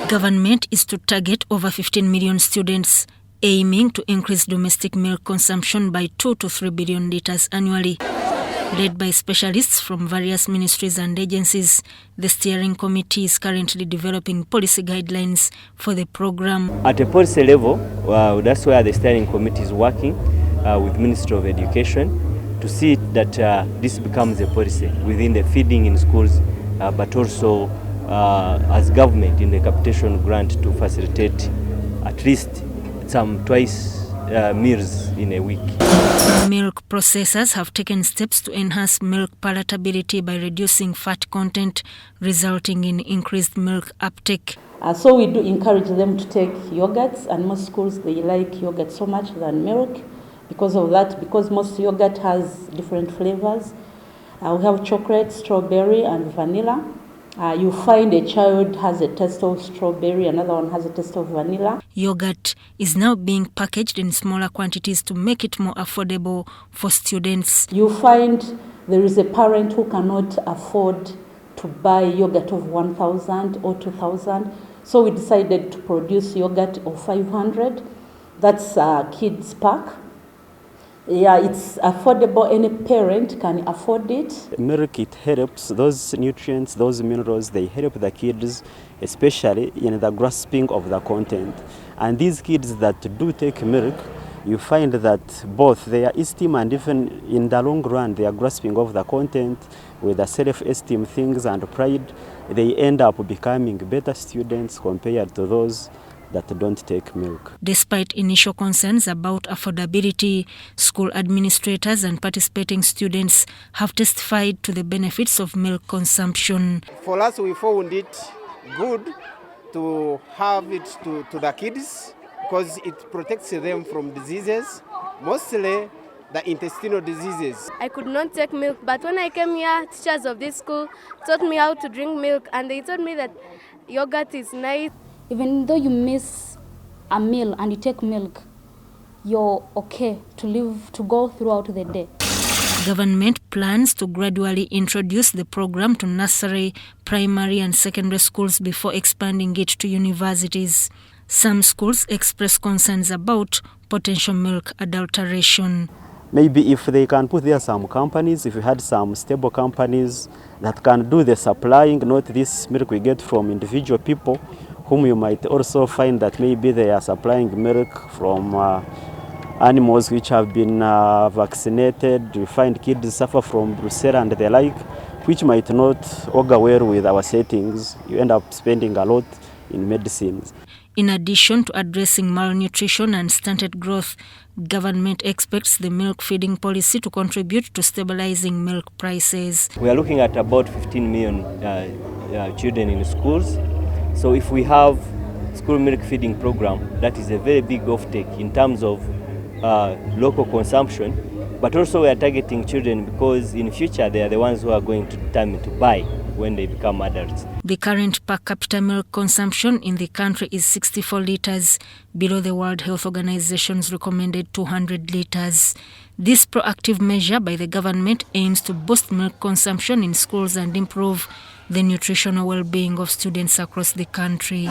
Government is to target over 15 million students, aiming to increase domestic milk consumption by 2 to 3 billion litres annually. Led by specialists from various ministries and agencies, the steering committee is currently developing policy guidelines for the program. At a policy level, that's where the steering committee is working with Ministry of Education to see that this becomes a policy within the feeding in schools, but also as government in the capitation grant to facilitate at least some twice meals in a week. Milk processors have taken steps to enhance milk palatability by reducing fat content, resulting in increased milk uptake. So we do encourage them to take yogurts, and most schools, they like yogurt so much than milk. Because of that, because most yogurt has different flavors. We have chocolate, strawberry, and vanilla. You find a child has a taste of strawberry, another one has a taste of vanilla. Yogurt is now being packaged in smaller quantities to make it more affordable for students. You find there is a parent who cannot afford to buy yogurt of 1,000 or 2,000. So we decided to produce yogurt of 500. That's a kid's pack. Yeah, it's affordable. Any parent can afford it. Milk, it helps those nutrients, those minerals, they help the kids, especially in the grasping of the content. And these kids that do take milk, you find that both their esteem and even in the long run, their grasping of the content with the self-esteem things and pride, they end up becoming better students compared to those that don't take milk. Despite initial concerns about affordability, school administrators and participating students have testified to the benefits of milk consumption. For us, we found it good to have it to the kids because it protects them from diseases, mostly the intestinal diseases. I could not take milk, but when I came here, teachers of this school taught me how to drink milk, and they told me that yogurt is nice. Even though you miss a meal and you take milk, you're okay to live, to go throughout the day. Government plans to gradually introduce the program to nursery, primary and secondary schools before expanding it to universities. Some schools express concerns about potential milk adulteration. Maybe if they can put there some companies, if you had some stable companies that can do the supplying, not this milk we get from individual people, whom you might also find that maybe they are supplying milk from animals which have been vaccinated. You find kids suffer from brucella and the like, which might not augur well with our settings. You end up spending a lot in medicines. In addition to addressing malnutrition and stunted growth, government expects the milk feeding policy to contribute to stabilizing milk prices. We are looking at about 15 million children in schools. So if we have school milk feeding program, that is a very big offtake in terms of local consumption, but also we are targeting children because in future they are the ones who are going to determine to buy when they become adults. The current per capita milk consumption in the country is 64 litres, below the World Health Organization's recommended 200 litres. This proactive measure by the government aims to boost milk consumption in schools and improve the nutritional well-being of students across the country.